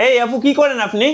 এই আপু কি করেন আপনি?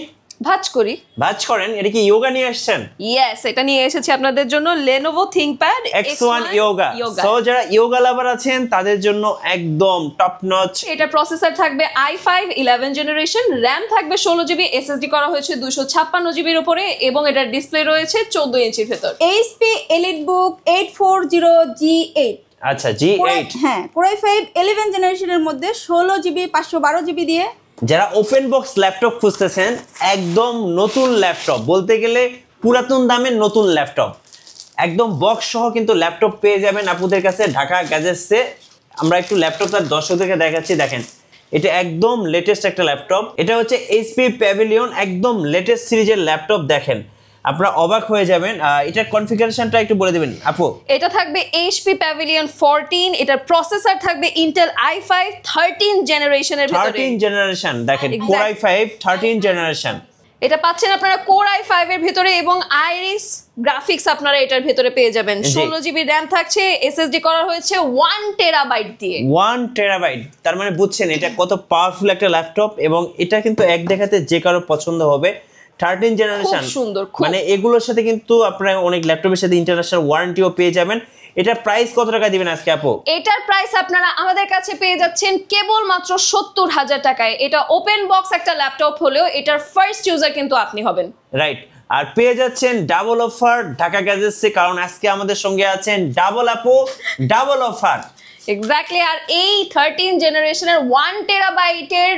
ভাঁজ করি। ভাঁজ করেন? এটা কি যোগা নিয়ে আসছেন? ইয়েস, এটা নিয়ে এসেছি আপনাদের জন্য Lenovo ThinkPad X1 Yoga। So যারা যোগা লাভার আছেন তাদের জন্য একদম টপ নচ। এটা প্রসেসর থাকবে i5 11 জেনারেশন, র‍্যাম থাকবে 16GB, SSD করা হয়েছে 256GB এর উপরে এবং এটার ডিসপ্লে রয়েছে 14 ইঞ্চির ভেতর। HP EliteBook 840G8। আচ্ছা G8। হ্যাঁ, Core i5 11 জেনারেশনের মধ্যে 16GB 512GB দিয়ে। যারা ওপেন বক্স ল্যাপটপ খুঁজতেছেন, একদম নতুন ল্যাপটপ বলতে গেলে পুরাতন দামের নতুন ল্যাপটপ, একদম বক্স সহ কিন্তু ল্যাপটপ পেয়ে যাবেন আপনাদের কাছে ঢাকা গ্যাজেটসে। আমরা একটু ল্যাপটপটা দর্শকদেরকে দেখাচ্ছি, দেখেন এটা একদম লেটেস্ট একটা ল্যাপটপ। এটা হচ্ছে HP প্যাভিলিয়ন, একদম লেটেস্ট সিরিজের ল্যাপটপ। দেখেন আপনারা অবাক হয়ে যাবেন। এটার কনফিগারেশনটা একটু বলে দিবেন আপু। এটা থাকবে HP প্যাভিলিয়ন 14, এটার প্রসেসর থাকবে Intel i5 13 জেনারেশনের ভিতরে। 13 জেনারেশন, দেখেন Core i5 13 জেনারেশন। এটা পাচ্ছেন আপনারা Core i5 এর ভিতরে এবং Iris গ্রাফিক্স আপনারা এটার ভিতরে পেয়ে যাবেন। 16GB র‍্যাম থাকছে, SSD করা হয়েছে 1TB দিয়ে। 1TB, তার মানে বুঝছেন এটা কত পাওয়ারফুল একটা ল্যাপটপ এবং এটা কিন্তু এক দেখাতে যে কারো পছন্দ হবে। 13 জেনারেশন, মানে এগুলোর সাথে কিন্তু আপনারা অনেক ল্যাপটপের সাথে ইন্টারন্যাশনাল ওয়ারেন্টিও পেয়ে যাবেন। এটার প্রাইস কত টাকা দিবেন আজকে আপু? এটার প্রাইস আপনারা আমাদের কাছে পেয়ে যাচ্ছেন কেবল মাত্র 70,000 টাকায়। এটা ওপেন বক্স একটা ল্যাপটপ হলেও এটার ফার্স্ট ইউজার কিন্তু আপনি হবেন। রাইট, আর পেয়ে যাচ্ছেন ডাবল অফার ঢাকা গ্যাজেটসে, কারণ আজকে আমাদের সঙ্গে আছেন ডাবল আপু, ডাবল অফার। এক্স্যাক্টলি, আর এই 13 জেনারেশনের 1TB এর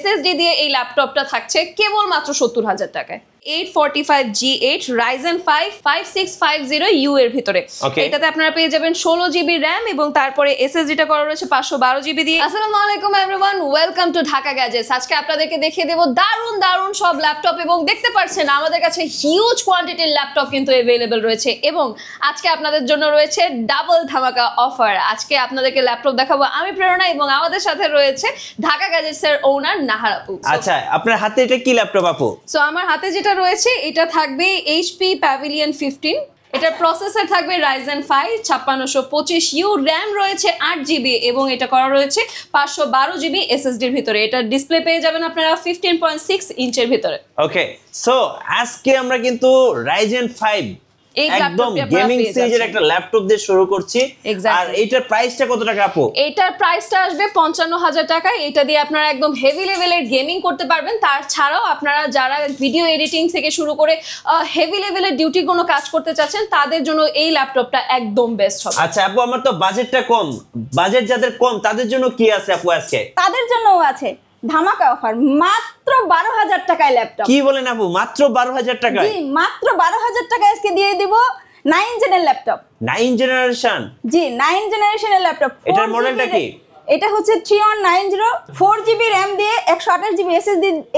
SSD দিয়ে এই ল্যাপটপটা থাকছে কেবল মাত্র 70,000 টাকায়। 845G8 Ryzen 5 5650U এর ভিতরে। এটাতে আপনারা পেয়ে যাবেন 16GB র‍্যাম এবং তারপরে SSD টা করা রয়েছে 512GB দিয়ে। আসসালামু আলাইকুম everyone, welcome to Dhaka gadgets. আজকে আপনাদেরকে দেখিয়ে দেব দারুণ দারুণ সব ল্যাপটপ এবং দেখতে পাচ্ছেন আমাদের কাছে হিউজ কোয়ান্টিটির ল্যাপটপ কিন্তু अवेलेबल রয়েছে এবং আজকে আপনাদের জন্য রয়েছে ডাবল ধামাকা অফার। আজকে আপনাদেরকে ল্যাপটপ দেখাবো আমি প্রেরণা এবং আমাদের সাথে রয়েছে ঢাকা গ্যাজেটস এর ওনার নাহার আপু। আচ্ছা, আপনার হাতে এটা কি ল্যাপটপ আপু? সো আমার হাতে যেটা রয়েছে এটা থাকবে HP প্যাভিলিয়ন 15। এটার প্রসেসর থাকবে Ryzen 5 5625U, র‍্যাম রয়েছে 8GB এবং এটা করা রয়েছে 512GB SSD এর ভিতরে। এটা ডিসপ্লে পেয়ে যাবেন আপনারা 15.6 ইঞ্চের ভিতরে। ওকে, সো আজকে আমরা কিন্তু Ryzen 5 একদম গেমিং সিরিজের একটা ল্যাপটপ দিয়ে শুরু করছি। আর এটার প্রাইসটা কত টাকা আপু? এটার প্রাইসটা আসবে 55,000 টাকা। এটা দিয়ে আপনারা একদম হেভি লেভেলের গেমিং করতে পারবেন। তার ছাড়াও আপনারা যারা ভিডিও এডিটিং থেকে শুরু করে হেভি লেভেলের ডিউটি কোনো কাজ করতে চাচ্ছেন তাদের জন্য এই ল্যাপটপটা একদম বেস্ট হবে। আচ্ছা আপু, আমার তো বাজেটটা কম, বাজেট যাদের কম তাদের জন্য কি আছে আপু আজকে? তাদের জন্যও আছে ধামাকা অফার, মাত্র 12,000 টাকায় ল্যাপটপ। কি বলেন আপু, মাত্র 12,000 টাকায়? জি, মাত্র 12,000 টাকায় আজকে দিয়ে দিব 9 জেনের ল্যাপটপ। 9 জেনারেশন? জি, 9 জেনারেশনের ল্যাপটপ। এটার মডেলটা কি? এটা হচ্ছে 3190, 4GB র‍্যাম দিয়ে 128GB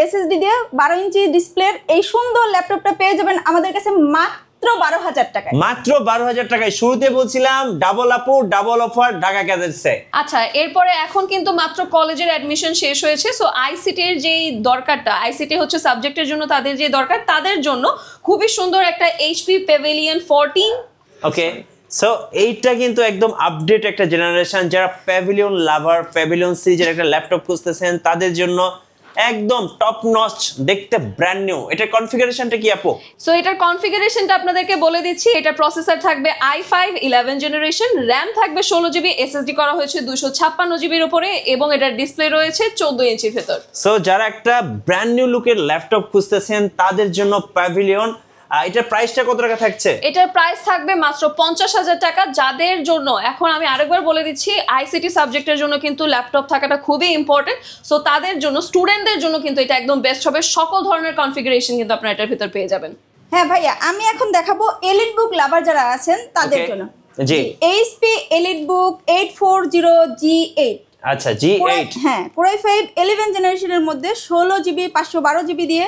SSD দিয়ে 12 ইঞ্চি ডিসপ্লের এই সুন্দর ল্যাপটপটা পেয়ে যাবেন আমাদের কাছে মাত্র 12,000 টাকায়। মাত্র 12,000 টাকায়। শুরুতে বলছিলাম ডাবল আপু ডাবল অফার ঢাকা গ্যাজেটসে। আচ্ছা, এরপরে এখন কিন্তু মাত্র কলেজের অ্যাডমিশন শেষ হয়েছে। সো আইসিটি এর যেই দরকারটা, আইসিটি হচ্ছে সাবজেক্টের জন্য তাদের যে দরকার, তাদের জন্য খুবই সুন্দর একটা HP প্যাভিলিয়ন 14। ওকে, সো এইটা কিন্তু একদম আপডেট একটা জেনারেশন। যারা প্যাভিলিয়ন লাভার, প্যাভিলিয়ন সিরিজের একটা ল্যাপটপ খুঁজতেছেন তাদের জন্য একদম টপ নচ, দেখতে ব্র্যান্ড নিউ। এটার কনফিগারেশনটা কি আপু? সো এটার কনফিগারেশনটা আপনাদেরকে বলে দিচ্ছি। এটা প্রসেসর থাকবে i5 11 জেনারেশন, র‍্যাম থাকবে 16GB, SSD করা হয়েছে 256GB এর উপরে এবং এটার ডিসপ্লে রয়েছে 14 ইঞ্চির ভেতর। সো যারা একটা ব্র্যান্ড নিউ লুকের ল্যাপটপ খুঁজতেছেন তাদের জন্য প্যাভিলিয়ন। এটার প্রাইসটা কত টাকা থাকছে? এটার প্রাইস থাকবে মাত্র 50,000 টাকা। যাদের জন্য, এখন আমি আরেকবার বলে দিচ্ছি, আইসিটি সাবজেক্টের জন্য কিন্তু ল্যাপটপ থাকাটা খুবই ইম্পর্টেন্ট। সো তাদের জন্য, স্টুডেন্টদের জন্য কিন্তু এটা একদম বেস্ট হবে। সকল ধরনের কনফিগারেশন কিন্তু আপনারা এটার ভিতর পেয়ে যাবেন। হ্যাঁ ভাইয়া, আমি এখন দেখাবো EliteBook লাভার যারা আছেন তাদের জন্য। জি, HP EliteBook 840G8। আচ্ছা G8। হ্যাঁ, Core i5 11 জেনারেশনের মধ্যে 16GB 512GB দিয়ে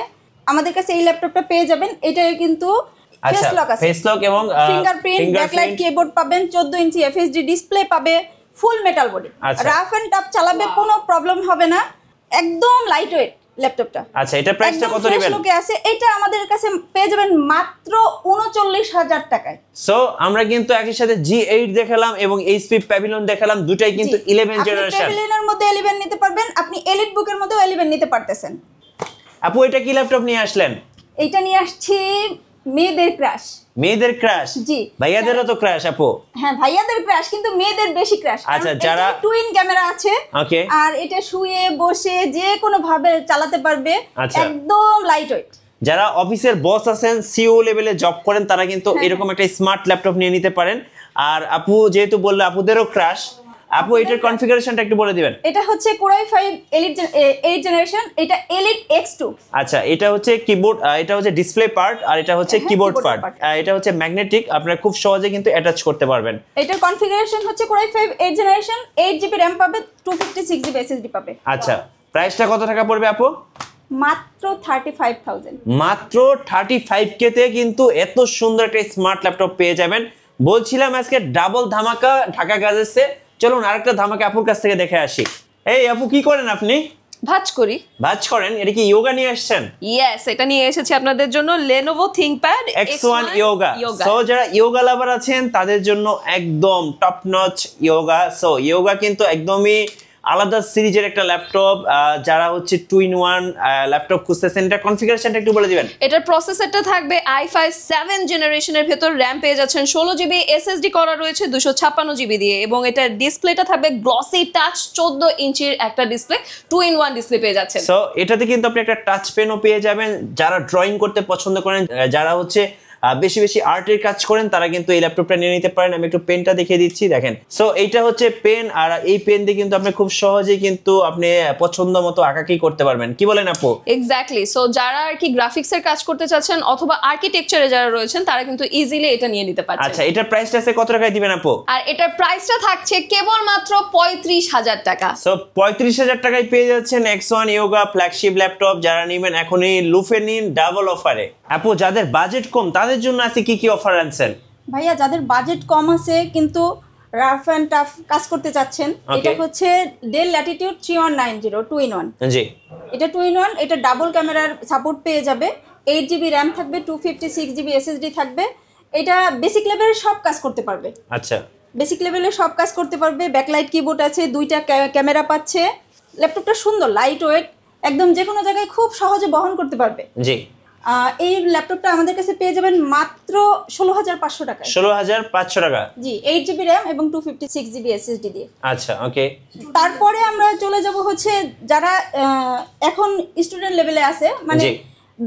আমাদের কাছে এই ল্যাপটপটা পেয়ে যাবেন। এটা কিন্তু ফেস লক আছে, ফেস লক এবং ফিঙ্গারপ্রিন্ট, ব্যাকলাইট কিবোর্ড পাবেন, 14 ইঞ্চি FHD ডিসপ্লে পাবে, full metal body, rough and tough চালাবে, কোনো প্রবলেম হবে না, একদম লাইট ওয়েট ল্যাপটপটা। আচ্ছা, এটা প্রাইসটা কত নেবেন? ফেস লকে আছে, এটা আমাদের কাছে পেয়ে যাবেন মাত্র 39,000 টাকায়। সো আমরা কিন্তু একই সাথে G8 দেখালাম এবং HP প্যাভিলিয়ন দেখালাম, দুটাই কিন্তু 11 জেনারেশন। আপনি প্যাভিলিয়নের মধ্যে 11 নিতে পারবেন, আপনি EliteBook এর মধ্যেও 11 নিতে পারতেছেন। আপু এটা কি ল্যাপটপ নিয়ে আসলেন? এইটা নিয়ে আসছি মেয়েদের ক্রাশ। মেয়েদের ক্রাশ? জি। ভাইয়াদেরও তো ক্রাশ আপু? হ্যাঁ, ভাইয়াদের ক্রাশ, কিন্তু মেয়েদের বেশি ক্রাশ। আচ্ছা, যারা টুইন ক্যামেরা আছে, ওকে, আর এটা শুয়ে বসে যে কোনো ভাবে চালাতে পারবে, আচ্ছা, একদম লাইট ওয়েট। যারা অফিসের বস আছেন, সিও লেভেলে জব করেন, তারা কিন্তু এরকম একটা স্মার্ট ল্যাপটপ নিয়ে নিতে পারেন। আর আপু যেহেতু বললো আপুদেরও ক্রাশ, আপু এটার কনফিগারেশনটা একটু বলে দিবেন। এটা হচ্ছে Core i5 Elite 8 জেনারেশন, এটা Elite X2। আচ্ছা, এটা হচ্ছে কিবোর্ড, এটা হচ্ছে ডিসপ্লে পার্ট, আর এটা হচ্ছে কিবোর্ড পার্ট। এটা হচ্ছে ম্যাগনেটিক, আপনারা খুব সহজে কিন্তু অ্যাটাচ করতে পারবেন। এটার কনফিগারেশন হচ্ছে Core i5 8 generation, 8GB RAM পাবে, 256GB SSD পাবে। আচ্ছা, প্রাইসটা কত টাকা পড়বে আপু? মাত্র 35,000। মাত্র 35K তে কিন্তু এত সুন্দর একটা স্মার্ট ল্যাপটপ পেয়ে যাবেন। বলছিলাম আজকে ডাবল ধামাকা ঢাকা গ্যাজেটসে। চলুন আরেকটা ধামাকা আপুর কাছ থেকে দেখে আসি। এই আপু, কি করেন আপনি? ভাঁজ করি। ভাঁজ করেন? এটা কি ইয়োগা নিয়ে আসছেন? ইয়েস, এটা নিয়ে এসেছি আপনাদের জন্য, Lenovo ThinkPad X1 yoga. So যারা ইয়োগা লাভার আছেন তাদের জন্য একদম top notch yoga. So yoga কিন্তু একদমই আলাদা সিরিজের একটা ল্যাপটপ। যারা হচ্ছে 2-in-1 ল্যাপটপ খুঁজতেছেন, এটা কনফিগারেশনটা একটু বলে দিবেন। এটার প্রসেসরটা থাকবে i5 7 জেনারেশনের ভেতর, র‍্যাম পেয়ে যাচ্ছেন 16GB, SSD করা রয়েছে 256GB দিয়ে, এবং এটার ডিসপ্লেটা থাকবে গ্লসি টাচ 14 ইঞ্চির একটা ডিসপ্লে, 2-in-1 ডিসপ্লে পেয়ে যাচ্ছেন। সো এটাতে কিন্তু আপনি একটা টাচ পেনও পেয়ে যাবেন। যারা ড্রয়িং করতে পছন্দ করেন, যারা হচ্ছে বেশি বেশি আর্টের কাজ করেন, তারা কিন্তু এই ল্যাপটপটা নিয়ে নিতে পারেন। আমি একটু পেনটা দেখিয়ে দিচ্ছি, দেখেন। সো এইটা হচ্ছে পেন, আর এই পেন দিয়ে কিন্তু আপনি খুব সহজেই কিন্তু আপনি পছন্দ মতো আঁকাকি করতে পারবেন। কি বলেন আপু? এক্স্যাক্টলি। সো যারা আর কি গ্রাফিক্সের কাজ করতে চাচ্ছেন অথবা আর্কিটেকচারে যারা রয়েছেন, তারা কিন্তু ইজিলি এটা নিয়ে নিতে পারছেন। আচ্ছা, এটার প্রাইসটা আছে কত টাকায় দিবেন আপু? আর এটার প্রাইসটা থাকছে কেবলমাত্র 35,000 টাকা। সো 35,000 টাকায় পেয়ে যাচ্ছেন X1 ইয়োগা ফ্ল্যাগশিপ ল্যাপটপ। যারা নেবেন এখনই লুফে নিন ডাবল অফারে। আপু যাদের বাজেট কম তাদের জন্য আছে কি কি অফার আনছেন? ভাইয়া, যাদের বাজেট কম আছে কিন্তু রাফ অ্যান্ড টাফ কাজ করতে চাচ্ছেন, এটা হচ্ছে Dell Latitude 3190 2-in-1। জি, এটা 2-in-1, এটা ডাবল ক্যামেরার সাপোর্ট পেয়ে যাবে, 8GB RAM থাকবে, 256GB SSD থাকবে। এটা বেসিক লেভেলের সব কাজ করতে পারবে। আচ্ছা, বেসিক লেভেলের সব কাজ করতে পারবে। ব্যাকলাইট কিবোর্ড আছে, 2টা ক্যামেরা পাচ্ছে। ল্যাপটপটা সুন্দর, লাইট ওয়েট, একদম যে কোনো জায়গায় খুব সহজে বহন করতে পারবে। জি। এই ল্যাপটপটা আমাদের কাছে পেয়ে যাবেন মাত্র 16,500 টাকায়। 16,500 টাকা? জি, 8GB RAM এবং 256GB SSD দিয়ে। আচ্ছা, ওকে। তারপরে আমরা চলে যাব হচ্ছে যারা এখন স্টুডেন্ট লেভেলে আছে, মানে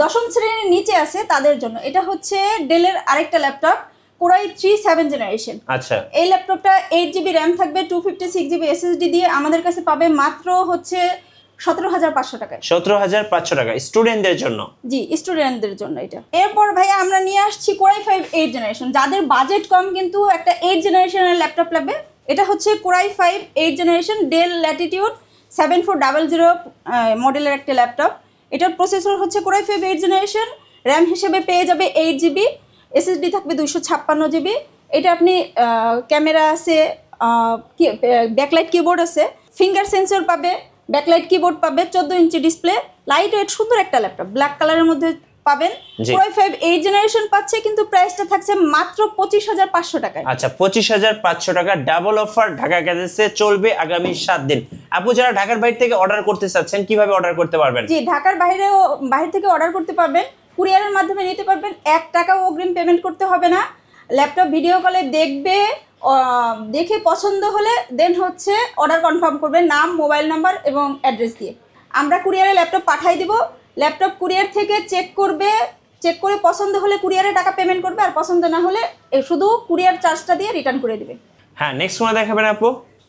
দশম শ্রেণীর নিচে আছে, তাদের জন্য এটা হচ্ছে ডেলের আরেকটা ল্যাপটপ, Core i3 7 জেনারেশন। আচ্ছা, এই ল্যাপটপটা 8GB RAM থাকবে, 256GB SSD দিয়ে আমাদের কাছে পাবে মাত্র হচ্ছে 17,500 টাকায়। 17,500 টাকা স্টুডেন্টদের জন্য? জি, স্টুডেন্টদের জন্য এটা। এরপর ভাইয়া আমরা নিয়ে আসছি Core i5 8 জেনারেশন। যাদের বাজেট কম কিন্তু একটা 8 জেনারেশনের ল্যাপটপ লাগবে, এটা হচ্ছে Core i5 8 generation Dell Latitude 7400 মডেলের একটা ল্যাপটপ। এটার প্রসেসর হচ্ছে Core i5 8 জেনারেশন, র্যাম হিসেবে পেয়ে যাবে 8GB, SSD থাকবে 256GB। এটা আপনি ক্যামেরা আছে, ব্যাকলাইট কিবোর্ড আছে, ফিঙ্গার সেন্সর পাবে, ব্যাকলাইট কিবোর্ড পাবে, 14 ইঞ্চি ডিসপ্লে, লাইট ওয়েট সুন্দর একটা ল্যাপটপ, ব্ল্যাক কালারের মধ্যে পাবেন। Core i5 8 জেনারেশন পাচ্ছে, কিন্তু প্রাইসটা থাকছে মাত্র 25,500 টাকায়। আচ্ছা, 25,500 টাকা ডাবল অফার ঢাকা গ্যাজেটসে চলবে আগামী 7 দিন। আপু যারা ঢাকার বাইরে থেকে অর্ডার করতে চাচ্ছেন কিভাবে অর্ডার করতে পারবেন? জি, ঢাকার বাইরে থেকে অর্ডার করতে পারবেন, কুরিয়ারের মাধ্যমে নিতে পারবেন। 1 টাকাও অগ্রিম পেমেন্ট করতে হবে না। ল্যাপটপ ভিডিও কলে দেখবে, দেখে পছন্দ হলে দেন হচ্ছে অর্ডার কনফার্ম করবে, নাম, মোবাইল নাম্বার এবং অ্যাড্রেস দিয়ে। আমরা কুরিয়ারে ল্যাপটপ পাঠাই দিব। ল্যাপটপ কুরিয়ার থেকে চেক করবে, চেক করে পছন্দ হলে কুরিয়ারে টাকা পেমেন্ট করবে, আর পছন্দ না হলে শুধু কুরিয়ার চার্জটা দিয়ে রিটার্ন করে দিবে। হ্যাঁ, নেক্সট ওয়ান দেখাবেন আপু?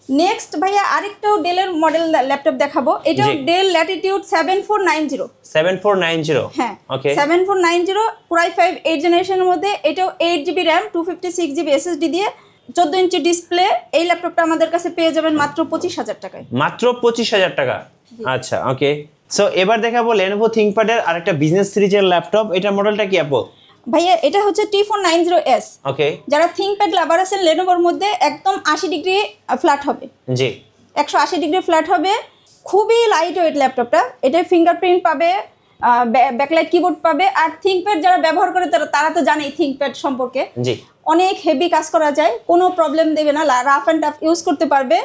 নেক্সট ভাইয়া আরেকটাও ডেলের মডেল ল্যাপটপ দেখাবো। এটাও Dell Latitude 7490। 7490? হ্যাঁ, ওকে। 7490 Core i5 8 জেনারেশনের মধ্যে, এটাও 8GB RAM 256GB SSD দিয়ে, 14 ইঞ্চি ডিসপ্লে। এই ল্যাপটপটা আমাদের কাছে পেয়ে যাবেন মাত্র 25,000 টাকায়। মাত্র 25,000 টাকা? আচ্ছা, ওকে। সো এবার দেখাবো Lenovo ThinkPad এর আরেকটা বিজনেস সিরিজের ল্যাপটপ। এটা মডেলটা কি আপু? ভাইয়া এটা হচ্ছে T490S। ওকে। যারা ThinkPad লাভার আছেন, Lenovoর মধ্যে একদম 80 ডিগ্রি ফ্ল্যাট হবে। জি, 180 ডিগ্রি ফ্ল্যাট হবে, খুবই লাইট ওয়েট ল্যাপটপটা। এটা ফিঙ্গারপ্রিন্ট পাবে, ব্যাকলাইট কিবোর্ড পাবে। আর ThinkPad যারা ব্যবহার করে তারা তো জানেই ThinkPad সম্পর্কে। জি, অনেক হেভি কাজ করা যায়, কোনো প্রবলেম দেবে না, রাফ অ্যান্ড টাফ ইউজ করতে পারবে।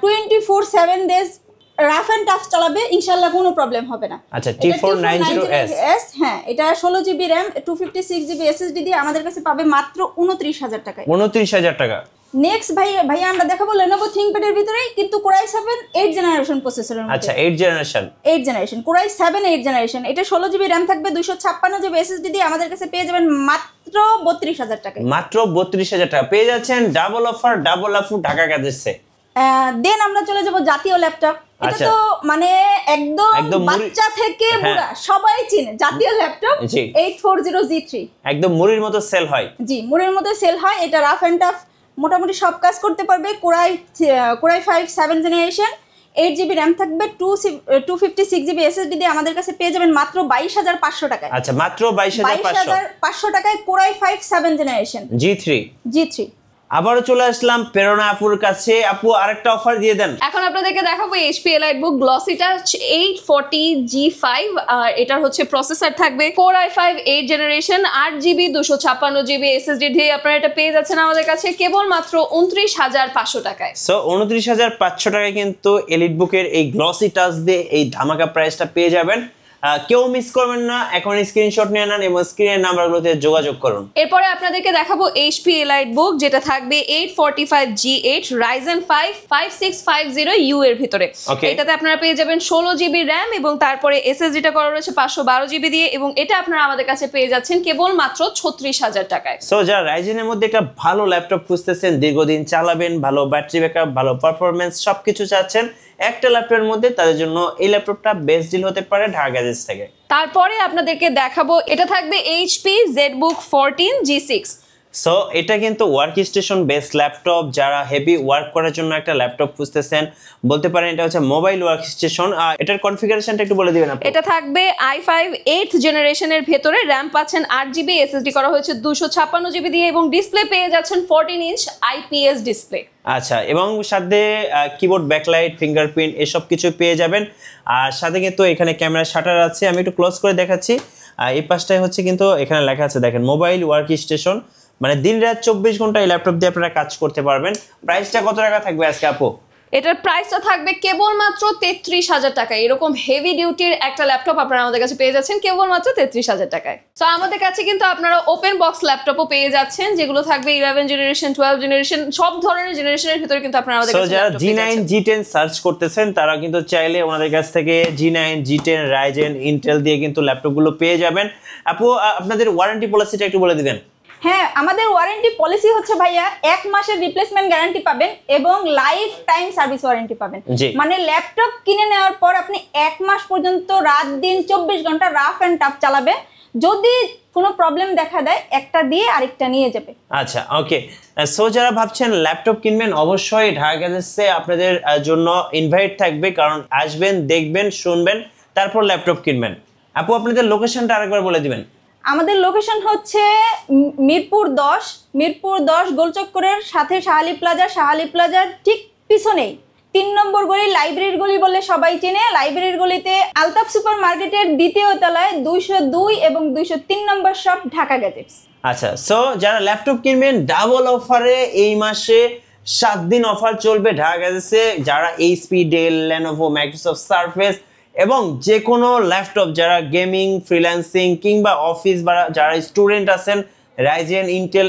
24/7 ডেজ রাফ এন্ড টাফ চালাবে ইনশাআল্লাহ কোনো প্রবলেম হবে না। আচ্ছা T490S, হ্যাঁ এটা 16GB RAM 256GB SSD দিয়ে আমাদের কাছে পাবে মাত্র 29,000 টাকায়। 29,000 টাকা। নেক্সট ভাইয়া আমরা দেখাবো Lenovo ThinkPad এর ভিতরেই কিন্তু Core i7 8 জেনারেশন প্রসেসরের মধ্যে। আচ্ছা 8 জেনারেশন Core i7 8 জেনারেশন, এটা 16GB RAM থাকবে 256GB SSD দিয়ে আমাদের কাছে পেয়ে যাবেন মাত্র 32,000 টাকায়। মাত্র 32,000 টাকা পেয়ে যাচ্ছেন ডাবল অফার ডাবল আফু ঢাকা গ্যাজেটসে। দেন আমরা চলে যাব জাতীয় ল্যাপটপ। এটা তো মানে একদম বাচ্চা থেকে বুড়া সবাই চিনে জাতীয় ল্যাপটপ 840G3, একদম মুড়ির মতো সেল হয়। জি মুড়ির মতো সেল হয়। এটা রাফ এন্ড টাফ মোটামুটি সব কাজ করতে পারবে। Core i5 7 generation, 8GB RAM থাকবে, 256GB SSD দিয়ে আমাদের কাছে পেয়ে যাবেন মাত্র 22,500 টাকায়। আচ্ছা মাত্র 22,500 টাকায় Core i5 7 জেনারেশন G3। আবারও চলে আসলাম প্রেরণা আপুর কাছে। আপু আরেকটা অফার দিয়ে দেন। এখন আপনাদেরকে দেখাবো HP EliteBook Glossy Touch 840G5। এটার হচ্ছে প্রসেসর থাকবে Core i5 8 generation 8GB 256GB SSD দিয়ে আপনারা এটা পেয়ে যাচ্ছেন আমাদের কাছে কেবল মাত্র 29,500 টাকায়। সো 29,500 টাকায় কিন্তু EliteBook-এর এই গ্লসি টাচ দিয়ে এই ধামাকা প্রাইসটা পেয়ে যাবেন। কেউ মিস করবেন না, এখন স্ক্রিনশট নিয়ে নেন এবং স্ক্রিনের নাম্বারগুলোতে যোগাযোগ করুন। এরপরে আপনাদেরকে দেখাবো HP EliteBook যেটা থাকবে 845G8 Ryzen 5 5650U এর ভিতরে। এটাতে আপনারা পেয়ে যাবেন 16GB RAM এবং তারপরে SSD-টা করা রয়েছে 512GB দিয়ে এবং এটা আপনারা আমাদের কাছে পেয়ে যাচ্ছেন কেবল মাত্র 36,000 টাকায়। সো যারা রাইজেনের মধ্যে একটা ভালো ল্যাপটপ খুঁজতেছেন, দীর্ঘদিন চালাবেন, ভালো ব্যাটারি ব্যাকআপ, ভালো পারফরম্যান্স সবকিছু চাচ্ছেন একটা ল্যাপটপের মধ্যে, তাদের জন্য এই ল্যাপটপটা বেস্ট ডিল হতে পারে ঢাকা গ্যাজেটস থেকে। তারপরে আপনাদেরকে দেখাবো এটা থাকবে HP ZBook 14G6। সো এটা কিন্তু ওয়ার্ক স্টেশন বেস ল্যাপটপ, যারা হেভি ওয়ার্ক করার জন্য একটা ল্যাপটপ খুঁজতেছেন বলতে পারেন এটা হচ্ছে মোবাইল ওয়ার্ক স্টেশন। এটার কনফিগারেশনটা একটু বলে দিবেন আপনি। এটা থাকবে i5 8th জেনারেশনের ভেতরে, RAM পাচ্ছেন 8GB, SSD করা হয়েছে 256GB দিয়ে এবং ডিসপ্লে পেয়ে যাচ্ছেন 14 ইঞ্চ IPS ডিসপ্লে। আচ্ছা, এবং সাথে কিবোর্ড ব্যাকলাইট, ফিঙ্গারপ্রিন্ট এসব কিছু পেয়ে যাবেন। আর সাথে কিন্তু এখানে ক্যামেরা শাটার আছে, আমি একটু ক্লোজ করে দেখাচ্ছি। এই পাশটায় হচ্ছে কিন্তু এখানে লেখা আছে দেখেন মোবাইল ওয়ার্ক স্টেশন, মানে দিন রাত 24 ঘন্টা এই ল্যাপটপ দিয়ে আপনারা কাজ করতে পারবেন। প্রাইসটা কত টাকা থাকবে আজকে আপু? এটার প্রাইসটা থাকবে কেবলমাত্র 33,000 টাকা। এরকম হেভি ডিউটির একটা ল্যাপটপ আপনারা আমাদের কাছে পেয়ে যাচ্ছেন কেবলমাত্র 33,000 টাকায়। তো আমাদের কাছে কিন্তু আপনারা ওপেন বক্স ল্যাপটপও পেয়ে যাচ্ছেন যেগুলো থাকবে 11 জেনারেশন, 12 জেনারেশন, সব ধরনের জেনারেশনের ভিতরে কিন্তু আপনারা আমাদের কাছে যারা G9 G10 সার্চ করতেছেন তারা কিন্তু চাইলে ওনাদের কাছ থেকে G9 G10 Ryzen Intel দিয়ে কিন্তু ল্যাপটপগুলো পেয়ে যাবেন। আপু আপনাদের ওয়ারেন্টি পলিসিটা একটু বলে দিবেন। হ্যাঁ, আমাদের ওয়ারেন্টি পলিসি হচ্ছে ভাইয়া 1 মাসের রিপ্লেসমেন্ট গ্যারান্টি পাবেন এবং লাইফ টাইম সার্ভিস ওয়ারেন্টি পাবেন। মানে ল্যাপটপ কিনে নেওয়ার পর আপনি 1 মাস পর্যন্ত রাত দিন 24 ঘন্টা রাফ এন্ড টাফ চালাবেন, যদি কোনো প্রবলেম দেখা দেয় একটা দিয়ে আরেকটা নিয়ে যাবে। আচ্ছা ওকে। সো যারা ভাবছেন ল্যাপটপ কিনবেন অবশ্যই ঢাকা গ্যাজেটসে আপনাদের জন্য ইনভাইট থাকবে, কারণ আসবেন, দেখবেন, শুনবেন, তারপর ল্যাপটপ কিনবেন। আপু আপনাদের লোকেশনটা আরেকবার বলে দিবেন। আমাদের লোকেশন হচ্ছে মিরপুর 10 গোলচক্করের সাথে শাহালি প্লাজার ঠিক পিছনেই 3 নম্বর গলি, লাইব্রেরির গলি বলে সবাই চেনে। লাইব্রেরির গলিতে আলতাফ সুপার মার্কেটের দ্বিতীয় তলায় 202 এবং 203 নম্বর শপ ঢাকা গ্যাজেটস। আচ্ছা, সো যারা ল্যাপটপ কিনবেন ডাবল অফারে এই মাসে 7 দিন অফার চলবে ঢাকা গ্যাজেটসে। যারা HP, Dell, Lenovo, Microsoft Surface এবং যে কোনো ল্যাপটপ, যারা গেমিং, ফ্রিল্যান্সিং কিংবা অফিস বা যারা স্টুডেন্ট আছেন, রাইজেন, ইন্টেল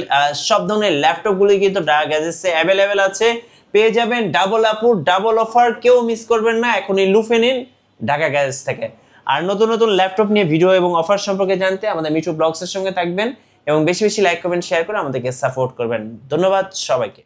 সব ধরনের ল্যাপটপগুলি কিন্তু ঢাকা গ্যাজেটসে অ্যাভেলেবেল আছে। পেয়ে যাবেন ডাবল আপুর ডাবল অফার, কেউ মিস করবেন না, এখনই লুফে নিন ঢাকা গ্যাজেটস থেকে। আর নতুন নতুন ল্যাপটপ নিয়ে ভিডিও এবং অফার সম্পর্কে জানতে আমাদের মিঠু ব্লগসের সঙ্গে থাকবেন এবং বেশি বেশি লাইক, কমেন্ট, শেয়ার করে আমাদেরকে সাপোর্ট করবেন। ধন্যবাদ সবাইকে।